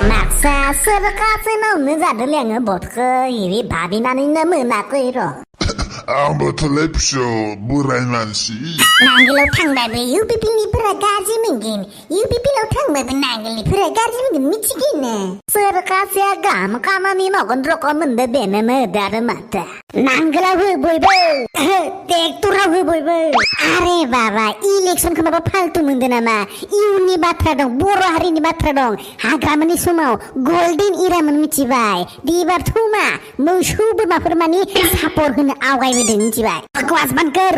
막사 스르가스는 자들량은 못그 이리 밥이나는 문학을 이뤄 아무튼 랩쇼 무라이만시 난글로 탕밥에 UPPL 프라가지 민긴 UPPL 탕밥에 난글리 프라가지 민긴 미치겠네 스르가스야 가마니 먹은 들어가면 내 배매매 다르마다 난글아 후보이보 땡뚜라 후보이보 아래 봐봐 이렉션 그마바 팔도 문드나마 이웃니 바트라동 보로하리니 바트라동 하가마니 수마오 골든 이라면 미치바이 디바 투마 무슈브마 프르마니 사포르는 아와이 मिथिबाय बकवास बंद कर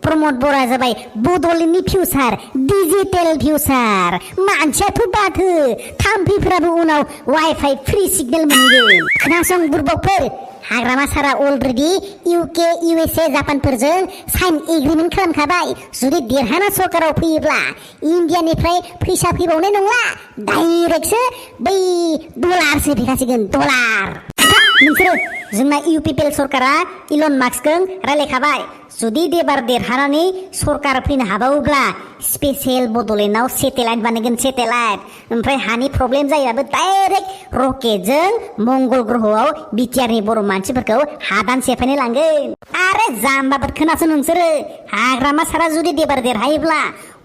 प्रमोद बरा जाबाय बडलेण्डनि फिउचार डिजिटेल फिउचार मानसियाथ' बाथो थाम्फैफ्राबो उनाव वाइफाइ फ्रि सिगनेल मोनगोन खोनासं बुरबकफोर हाग्रामा सारा अलरेडि इउके इउएसए जापानफोरजों साइन एग्रिमेन्ट खालामखाबाय जुदि देरहाना सरकाराव फैयोब्ला इन्डियानिफ्राय फैसा फैबावनाय नंला डाइरेक्टसो बै डलारसो फैखासिगोन डलार नोंसोरो जोंना UPPL सरकारा इलन मास्कजों रायलायखाबाय जुदि देबार देरहानानै सरकार फैनो हाबावोब्ला स्पेशल बडलेण्डआव सेटेलाइट बानायगोन सेटेलाइट ओमफ्राय हानि प्रब्लेम जायोबाबो डाइरेक्ट रकेटजों मंगल ग्रहआव बिटिआरनि बर' मानसिफोरखौ हादान सेफायनो लांगोन आरो जाम्बाफोर खोनासं नोंसोरो हाग्रामा सारा जुदि देबार देरहायोब्ला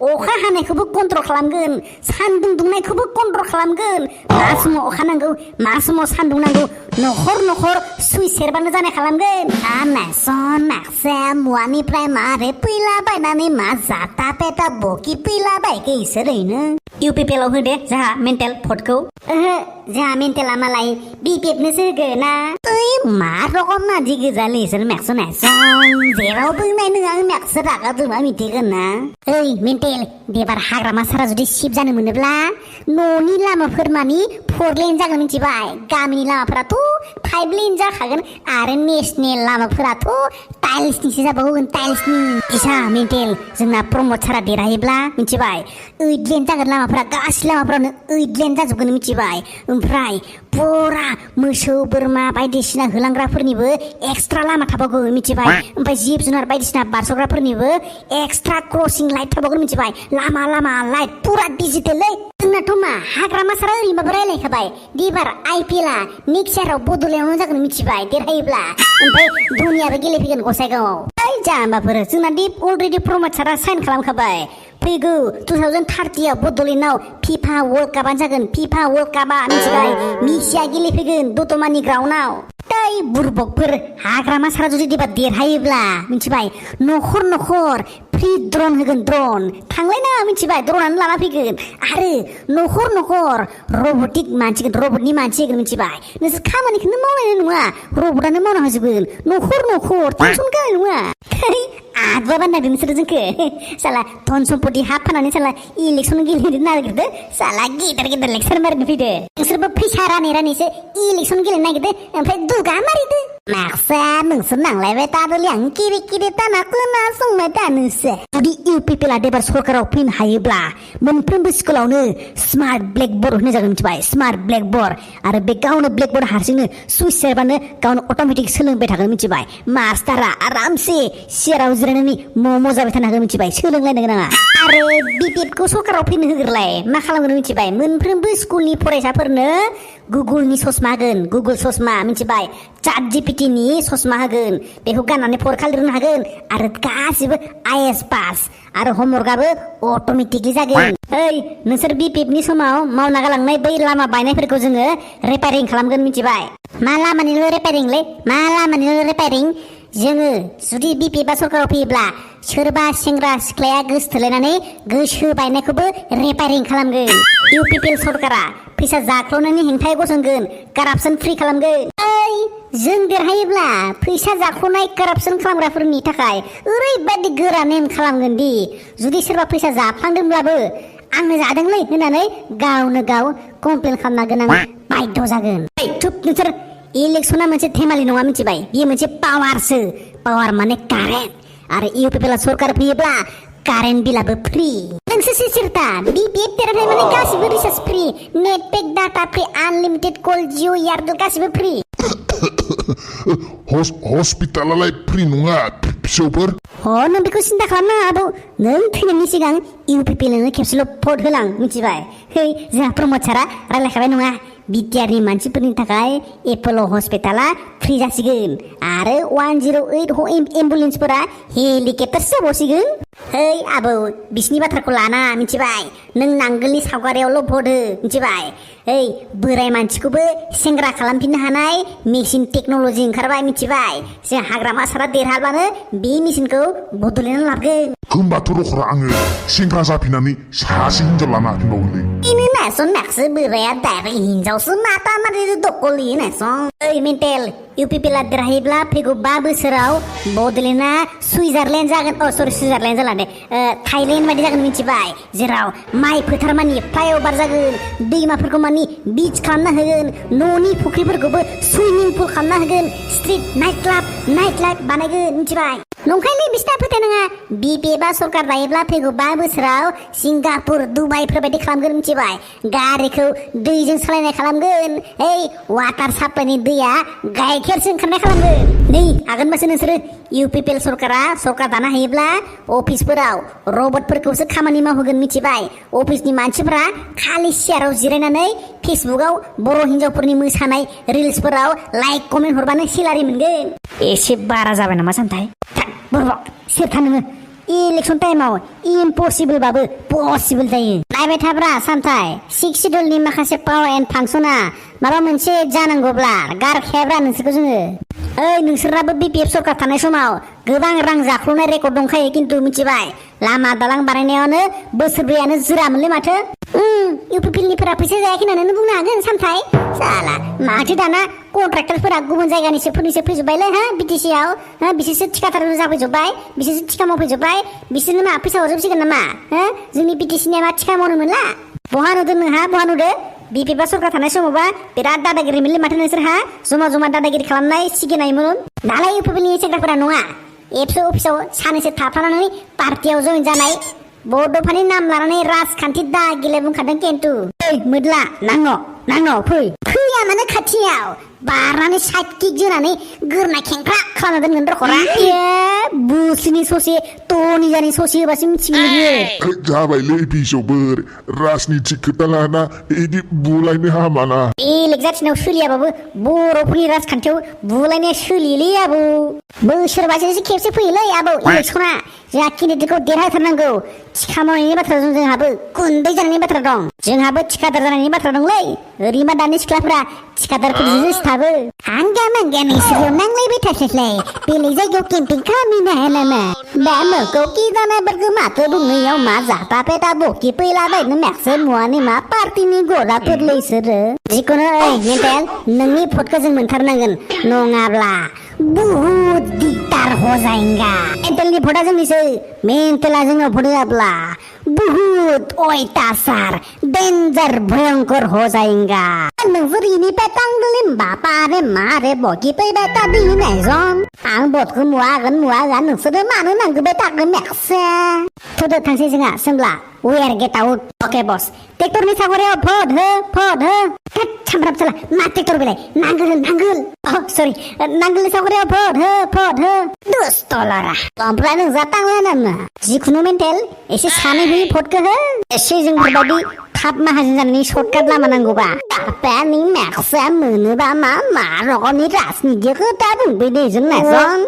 अखा हानायखौबो कन्ट्रल खालामगोन सान्दुं दुंनायखौबो कन्ट्रल खालामगोन मा समाव अखा नांगौ मा समाव सान्दुं नांगौ नखर नखर सुइस सेरबानो जानाय खालामगोन आमेसन माखसे मुवानिफ्राय मारै फैलाबायनानै मा जाता पेटा बकि फैलाबायखो इसोरैनो UPPL आव होदे जोंहा मेन्टेल भटखौ ओहो जोंहा मेन्टेला मालाय BPF-नोसो होगोन ना ओइ मा रकम मादि गोजालै इसोर मेक्सन जेराव बुंनाय नों आं मेक्स रागा जोंमा मिथिगोन ना ओइ मेन्टेल देबार हाग्रामा सारा जुदि सिप जानो मोनोब्ला न'नि लामाफोर मानि 4 लेन जागोन मिथिबाय गामिनि लामाफोराथ' 5 लेन जाखागोन आरो नेसनेल लामाफोराथ' टाइल्सनिसो जाबावगोन टाइल्सनि इसा मेन्टेल जोंना प्रमोद सारा देरहायोब्ला मिथिबाय 8 लेन जागोन लामाफोरा गासै लामाफोरावनो 8 लेन जाजोबगोन मिथिबाय ओमफ्राय पुरा मोसौ बोरमा बायदिसिना होलांग्राफोरनिबो एक्सट्रा लामा थाबावगोन मिथिबाय ओमफ्राय जिब जुनार बायदिसिना बारस'ग्राफोरनिबो एक्सट्रा क्रसिं लाइट थाबावगोन मिथिबाय लामा लामा लाइट पुरा डिजिटेलै जोंनाथ' मा हाग्रामा सारा ओरैनोबाबो रायलायखाबाय दिबार IPL-आ नेक्स्ट इयाराव बडलेण्डआवनो जागोन मिथिबाय देरहायोब्ला ओमफ्राय धोनियाबो गेलेफैगोन गसाइगावआव ओइ जाम्बाफोर जोंना दि अलरेडि प्रमोद सारा साइन खालामखाबाय फैगौ 2030आव बडलेण्डआव फिफा वर्ल्ड कापआ जागोन फिफा वर्ल्ड कापआ मिथिबाय मिसिया गेलेफैगोन दतमानि ग्राउन्डआव दै बुरबकफोर हाग्रामा सारा जुदि देबा देरहायोब्ला मिथिबाय नखर नखर फ्रि ड्रन होगोन ड्रन थांलायना मिथिबाय ड्रनानो लाना फैगोन आरो नखर नखर रबटिक मानसिगोन रबटनि मानसि होगोन मिथिबाय नोंसोर खामानिखौनो मावनाय नङा रबटआनो मावना होजोबगोन नखर नखर टेनसन गाय नङा आदबा बानायदों नोंसोर जोंखो साला धन सम्पति हा फाननानै साला इलेक्सन गेलेनो नागिरदो साला गिदिर गिदिर लेक्सार मारिनो फैदो नोंसोरबो फैसा रानै रानैसो इलेक्सन गेलेनो नागिरदो ओमफ्राय दुगा मारिदो माक्सा नोंसोर नांलायबाय थादोलै आं किरि किरि दाना खोनासंबाय दानोसो जुदि UPPL-आ देबार सरकाराव फैनो हायोब्ला मोनफ्रोमबो स्कुलावनो स्मार्ट ब्लेकबर्ड होनाय जागोन मिथिबाय स्मार्ट ब्लेकबर्ड आरो बे गावनो ब्लेकबर्ड हारसिंनो सुइच सेरबानो गावनो अट'मेटिक सोलोंबाय थागोन मिथिबाय मास्टारा आरामसे सियाराव जिरायनानै मम' जाबाय थानो हागोन मिथिबाय सोलोंलायनो गोनाङा आरो BPF-खौ सरकाराव फैनो होग्रोलाय मा खालामगोन मिथिबाय मोनफ्रोमबो स्कुलनि फरायसाफोरनो गुगुलनि ससमा होगोन गुगुल ससमा मिथिबाय चाट GPT-नि ससमा होगोन बेखौ गाननानै फरिखा लिरनो हागोन आरो गासिबो IAS पास आरो होमवर्कआबो अट'मेटिकलि जागोन ओइ नोंसोर BPF-नि समाव मावना गालांनाय बै लामा बायनायफोरखौ जोङो रिपेयारिं खालामगोन मिथिबाय मा लामानिल' रिपेयारिंलै मा लामानिल' रिपेयारिं जोङो जुदि BPF-आ सरकाराव फैयोब्ला सोरबा सेंग्रा सिख्लाया गोसोथोलायनानै गोसो बायनायखौबो रिपेयारिं खालामगोन UPPL सरकारा फैसा जाख्ल'नायनि हेंथायै गसंगोन कारापसन फ्रि खालामगोन ओइ जों देरहायोब्ला फैसा जाख्ल'नाय कारापसन खालामग्राफोरनि थाखाय ओरैबायदि गोरा नेम खालामगोन दि जुदि सोरबा फैसा जाफ्लांदोंब्लाबो आंनो जादोंलै होननानै गावनो गाव कमप्लेन खालामनो गोनां बाध्य जागोन थुप नोंसोर इलेक्सना मोनसे धेमालि नङा मिथिबाय बियो मोनसे पावारसो पावार माने कारेन्ट आरो UPPL-आ सरकार फैयोब्ला कारेन्ट बिलाबो फ्रि नोंसोरसो सिरता BPF देरहानाय माने गासिबो रिचार्ज फ्रि नेट पेक डाटा फ्रि आनलिमिटेड कल जिअ एयारटेल गासिबो फ्रि हस्पिटालालाय फ्रि नङा फिसौफोर नों बेखौ सिन्था खालामनाङा आबौ नों थैनायनि सिगां UPPL-नो खेबसेल' भट होलां मिथिबाय है जोंहा प्रमोद सारा रायलायखाबाय नङा बिटिआरनि मानसिफोरनि थाखाय एप'ल' हस्पिटाला फ्रि जासिगोन आरो 108 एम्बुलेन्सफोरा हेलिकप्टारसो जाबावसिगोन ओइ आबौ बिसिनि बाथ्राखौ लाना मिथिबाय नों नांगोलनि सावगारियावल' भट हो मिथिबाय ओइ बोराय मानसिखौबो सेंग्रा खालामफिननो हानाय मेसिन टेक्न'लजि ओंखारबाय मिथिबाय जों हाग्रामा सारा देरहाबानो बे मेसिनखौ बड'लेण्डआव लाबोगोन होमबाथ' रखरा आङो सेंग्रा जाफिननानै सासे हिनजाव लाना हाफिनबावगोनलै ini nason nakse beraya dari हिनजावसो माता मारि दकलि नासन ओइ मेन्टेल UPPL देरहायोब्ला फैगौ 5 बोसोराव बड'लेण्डआ सुइजारलेण्ड जागोन सरि सुइजारलेण्ड जाला दे थाइलेण्ड बायदि जागोन मिथिबाय जेराव माइ फोथार मानि फ्लाइअभार जागोन दैमाफोरखौ मानि बीच खालामना होगोन न'नि फुख्रिफोरखौबो सुइमिं पुल खालामना होगोन स्ट्रीट नाइट क्लाब बानायगोन मिथिबाय नंखायलै बिसिना फोथायनाङा BPF सरकार दायोब्ला फैगौ 5 बोसोराव सिंगापुर दुबाइफोर बायदि खालामगोन मिथिबाय गारिखौ दैजों सालायनाय खालामगोन ओइ वाटार साप्लाइनि दैया गाइखेरसो ओंखारनाय खालामगोन नै आगोनबासो नोंसोरो UPPL सरकारा सरकार दाना हायोब्ला अफिसफोराव रबटफोरखौसो खामानि मावहोगोन मिथिबाय अफिसनि मानसिफोरा खालि सियाराव जिरायनानै फेसबुकाव बर' हिनजावफोरनि मोसानाय रिल्सफोराव लाइक कमेन्ट हरबानो सेलारि मोनगोन एसे बारा जाबाय नामा सामथाय बरबक सोरथा नोङो इलेक्सन टाइमाव इम्पसिबोलबाबो पसिबोल जायो नायबाय थाब्रा सामथाय 6 सिडुलनि माखासे पावर एन्ड फांसना माबा मोनसे जानांगौब्ला गारखायाब्रा नोंसोरखौ जोङो ओइ नोंसोराबो BPF सरकार थानाय समाव गोबां रां जाख्ल'नाय रेकर्ड दंखायो खिन्थु मिथिबाय लामा दालां बानायनायावनो बोसोरब्रैयानो जोरामोनलै माथो UPPLनिफोरा फैसा जायाखै होननानै बुंनो हागोन सामथाय साला माथो दाना कन्ट्राक्टरफोरा गुबुन जायगानिसो फैजोब्बायलै BTC आव बिसोरसो थिकादार जाफैजोब्बाय बिसोरसो थिका मावफैजोब्बाय बिसोरनो मा फैसा हरजोबसिगोन नामा जोंनि BTCनिया मा थिका मावनो मोनला बहा नुदों नोंहा बहा नुदों BPF सरकार थानाय समावबा बिराद दादागिरि मोनलै माथो नोंसोरहा जमा दादागिरि खालामनाय सिगिनायमोन दालाय UPPLनि सेंग्राफोरा नङा एबसु अफिसाव सानैसो थाफानानै पार्टियाव जइन जानाय बड'फानि नाम लानानै राजखान्थि दागिले बुंखादों केन्तु ओइ मोदला नांन' फैया माने खाथियाव बारनानै साइड किक जोनानै गोरना खेंख्रा खालामना दोनगोन रखरा बुस्लिनि ससे टनिजानि ससे होबासो मिथिगोन बियो जाबायलै बिजौफोर राजनिथि खोथा लाना इदि बुलायनो हामाना बेलेग जाथिनाव सोलियाबाबो बर'फोरनि राजखान्थियाव बुलायनाया सोलियोलै आबौ बोसोरबासो खेबसे फैयोलै आबौ इलेक्सना जोंहा केन्डिडेटखौ देरहाथारनांगौ थिखा मावनायनि बाथ्रा दं जोंहाबो गुन्दै जानायनि बाथ्रा दं जोंहाबो थिखादार जानायनि बाथ्रा दंलै ओरैमा दानि सिख्लाफोरा थिखादारफोरजोंसो सिथाबो हांगा मांगा नोंसोरजों नांलायबाय थास्लायस्लाय बेलेग जायगायाव केम्पिं खालामहैनो हाया नामा दा मोखौ कि जानायफोरखौ माथो बुंनायाव मा जाता पेटा बखि फैलाबायनो मेक्से मुवानि मा पार्टिनि गराफोरलै इसोरो जिखुनु ओइ मेन्टेल नोंनि भटखौ जों मोनथारनांगोन नङाब्ला बहुत दिगदार हो जाएगा मेन्टेलनि भटआ जोंनिसो मेन्टेला जोंनाव भट होआब्ला बहुत अयथासार डेन्जार भयंकर हो जाएगा नोंसोर इनिफ्राय तांगोलिम बापारे मारे बखि फैबाय थादों नायजन आं भटखौ मुवागोन नोंसोरो मानो नांगौबाय थागोन मेक्से थोदो थांसै जोंहा सोंब्ला we are get out okay boss ट्रेक्टरनि सावगारियाव भट हो सामब्राम साला मा ट्रेक्टर बेलाय नांगोल सरि नांगोलनि सावगारियाव भट हो दुस्त लरा ओमफ्राय नों जातांला नामा जिखुनु मेन्टेल एसे सानै होयै भटखौ हो एसे जोंफोरबायदि थाब माहाजोन जानायनि सर्टकाट लामा नांगौबा पेनिं मेक्सा मोनोबा मा रकमनि राजनिथि खोथा बुंबाय दे जों नायसन